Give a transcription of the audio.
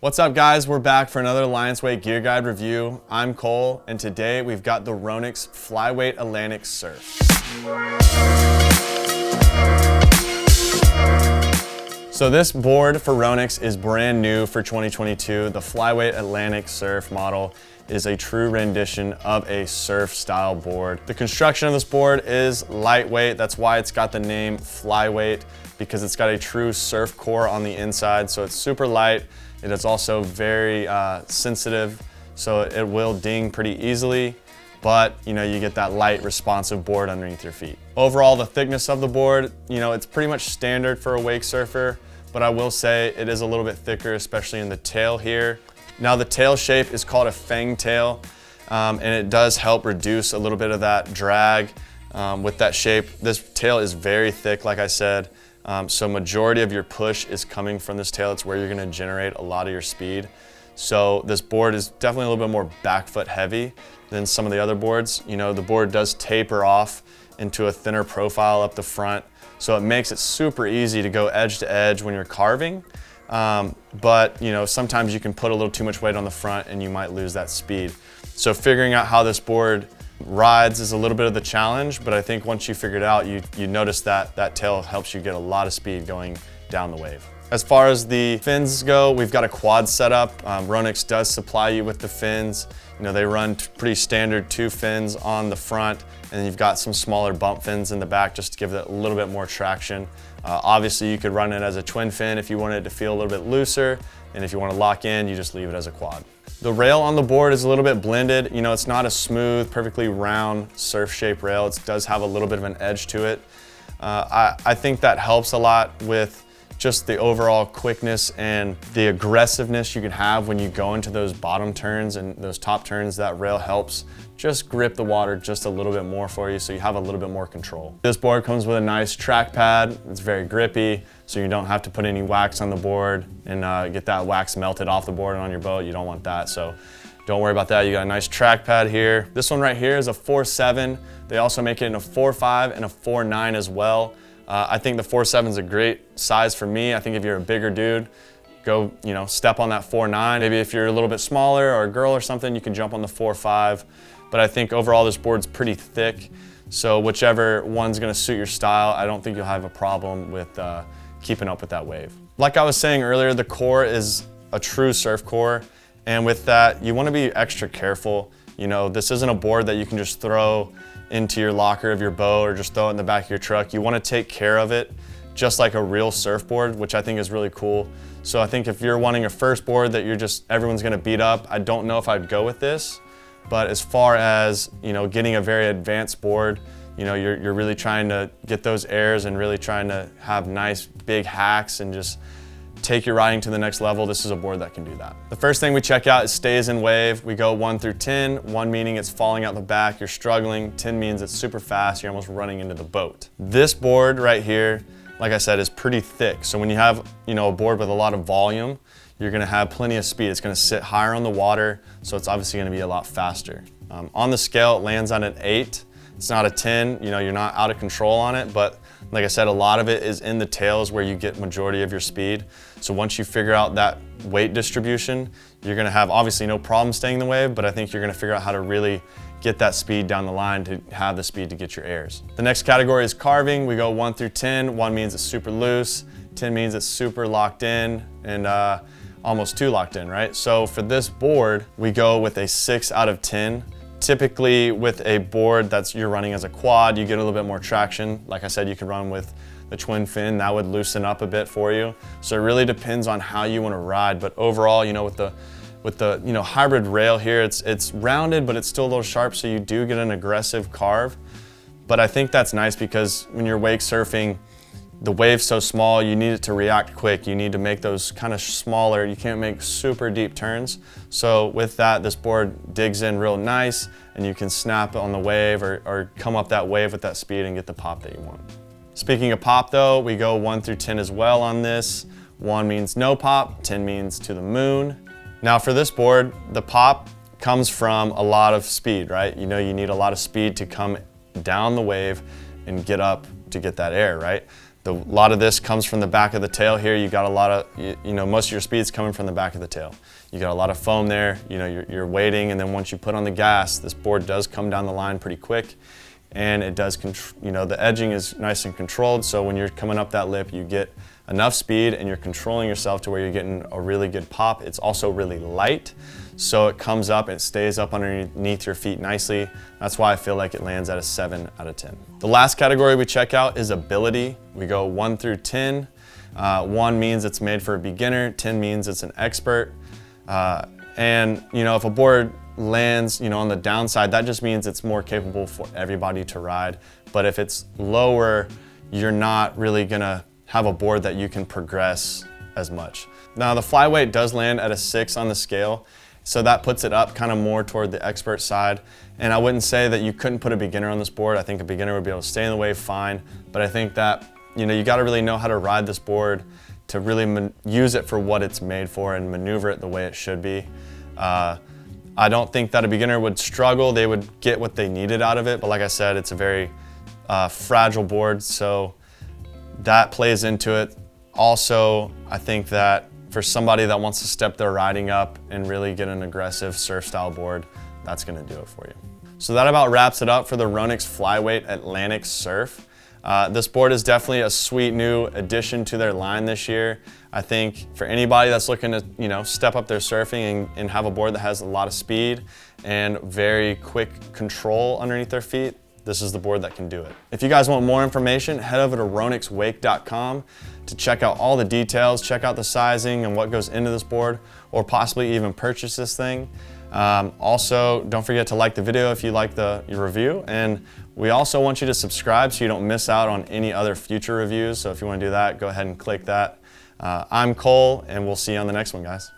What's up guys, we're back for another Alliance Weight Gear Guide review. I'm Cole, and today we've got the Ronix Flyweight Atlantik Surf. So this board for Ronix is brand new for 2022. The Flyweight Atlantik Surf model is a true rendition of a surf style board. The construction of this board is lightweight. That's why it's got the name Flyweight, because it's got a true surf core on the inside. So it's super light. It is also very sensitive, so it will ding pretty easily, but you get that light responsive board underneath your feet. Overall, the thickness of the board, it's pretty much standard for a wake surfer, but I will say it is a little bit thicker, especially in the tail here. Now the tail shape is called a Fang Tail, and it does help reduce a little bit of that drag with that shape. This tail is very thick, like I said. So majority of your push is coming from this tail. It's where you're gonna generate a lot of your speed. So this board is definitely a little bit more back foot heavy than some of the other boards. The board does taper off into a thinner profile up the front. So it makes it super easy to go edge to edge when you're carving. But sometimes you can put a little too much weight on the front and you might lose that speed. So figuring out how this board rides is a little bit of the challenge, but I think once you figure it out, you notice that that tail helps you get a lot of speed going down the wave. As far as the fins go, we've got a quad setup. Ronix does supply you with the fins. They run pretty standard 2 fins on the front, and then you've got some smaller bump fins in the back just to give it a little bit more traction. Obviously, you could run it as a twin fin if you wanted it to feel a little bit looser, and if you want to lock in, you just leave it as a quad. The rail on the board is a little bit blended. It's not a smooth, perfectly round surf shape rail. It does have a little bit of an edge to it. I think that helps a lot with just the overall quickness and the aggressiveness you can have when you go into those bottom turns and those top turns. That rail helps just grip the water just a little bit more for you, so you have a little bit more control. This board comes with a nice track pad. It's very grippy, so you don't have to put any wax on the board and get that wax melted off the board and on your boat. You don't want that, so don't worry about that. You got a nice track pad here. This one right here is a 4.7. They also make it in a 4.5 and a 4.9 as well. I think the 4.7 is a great size for me. I think if you're a bigger dude, go step on that 4.9. Maybe if you're a little bit smaller or a girl or something, you can jump on the 4.5. But I think overall this board's pretty thick, so whichever one's gonna suit your style, I don't think you'll have a problem with keeping up with that wave. Like I was saying earlier, the core is a true surf core, and with that, you wanna be extra careful. This isn't a board that you can just throw into your locker of your boat or just throw it in the back of your truck. You wanna take care of it just like a real surfboard, which I think is really cool. So I think if you're wanting a first board that everyone's gonna beat up, I don't know if I'd go with this. But as far as getting a very advanced board, you're really trying to get those airs and really trying to have nice big hacks and just take your riding to the next level, this is a board that can do that. The first thing we check out is stays in wave. We go 1 through 10, 1 meaning it's falling out the back, you're struggling, 10 means it's super fast, you're almost running into the boat. This board right here, like I said, is pretty thick. So when you have a board with a lot of volume, you're gonna have plenty of speed. It's gonna sit higher on the water, so it's obviously gonna be a lot faster. On the scale, it lands on an 8. It's not a 10, you're not out of control on it, but like I said, a lot of it is in the tails where you get majority of your speed. So once you figure out that weight distribution, you're gonna have obviously no problem staying in the wave, but I think you're gonna figure out how to really get that speed down the line to have the speed to get your airs. The next category is carving. We go 1 through 10. 1 means it's super loose, 10 means it's super locked in, and almost too locked in, right? So for this board, we go with a 6 out of 10. Typically with a board you're running as a quad, you get a little bit more traction. Like I said, you can run with the twin fin, that would loosen up a bit for you. So it really depends on how you wanna ride, but overall, with the hybrid rail here, it's rounded, but it's still a little sharp, so you do get an aggressive carve. But I think that's nice because when you're wake surfing, the wave's so small, you need it to react quick. You need to make those kind of smaller. You can't make super deep turns. So with that, this board digs in real nice, and you can snap on the wave or come up that wave with that speed and get the pop that you want. Speaking of pop though, we go 1 through 10 as well on this. 1 means no pop, 10 means to the moon. Now for this board, the pop comes from a lot of speed, right? You need a lot of speed to come down the wave and get up to get that air, right? A lot of this comes from the back of the tail here. You got a lot of, most of your speed's coming from the back of the tail. You got a lot of foam there, you're waiting, and then once you put on the gas, this board does come down the line pretty quick, and it does, the edging is nice and controlled, so when you're coming up that lip, you get enough speed and you're controlling yourself to where you're getting a really good pop. It's also really light, so it comes up and it stays up underneath your feet nicely. That's why I feel like it lands at a 7 out of 10. The last category we check out is ability. We go 1 through 10. 1 means it's made for a beginner, 10 means it's an expert. And if a board lands on the downside, that just means it's more capable for everybody to ride. But if it's lower, you're not really gonna have a board that you can progress as much. Now the Flyweight does land at a 6 on the scale, so that puts it up kind of more toward the expert side. And I wouldn't say that you couldn't put a beginner on this board. I think a beginner would be able to stay in the wave fine, but I think that you gotta really know how to ride this board to really use it for what it's made for and maneuver it the way it should be. I don't think that a beginner would struggle. They would get what they needed out of it, but like I said, it's a very fragile board, so that plays into it. Also, I think that for somebody that wants to step their riding up and really get an aggressive surf style board, that's gonna do it for you. So that about wraps it up for the Ronix Flyweight Atlantik Surf. This board is definitely a sweet new addition to their line this year. I think for anybody that's looking to step up their surfing and have a board that has a lot of speed and very quick control underneath their feet, this is the board that can do it. If you guys want more information, head over to ronixwake.com to check out all the details, check out the sizing and what goes into this board, or possibly even purchase this thing. Also, don't forget to like the video if you like your review, and we also want you to subscribe so you don't miss out on any other future reviews. So if you want to do that, go ahead and click that. I'm Cole, and we'll see you on the next one, guys.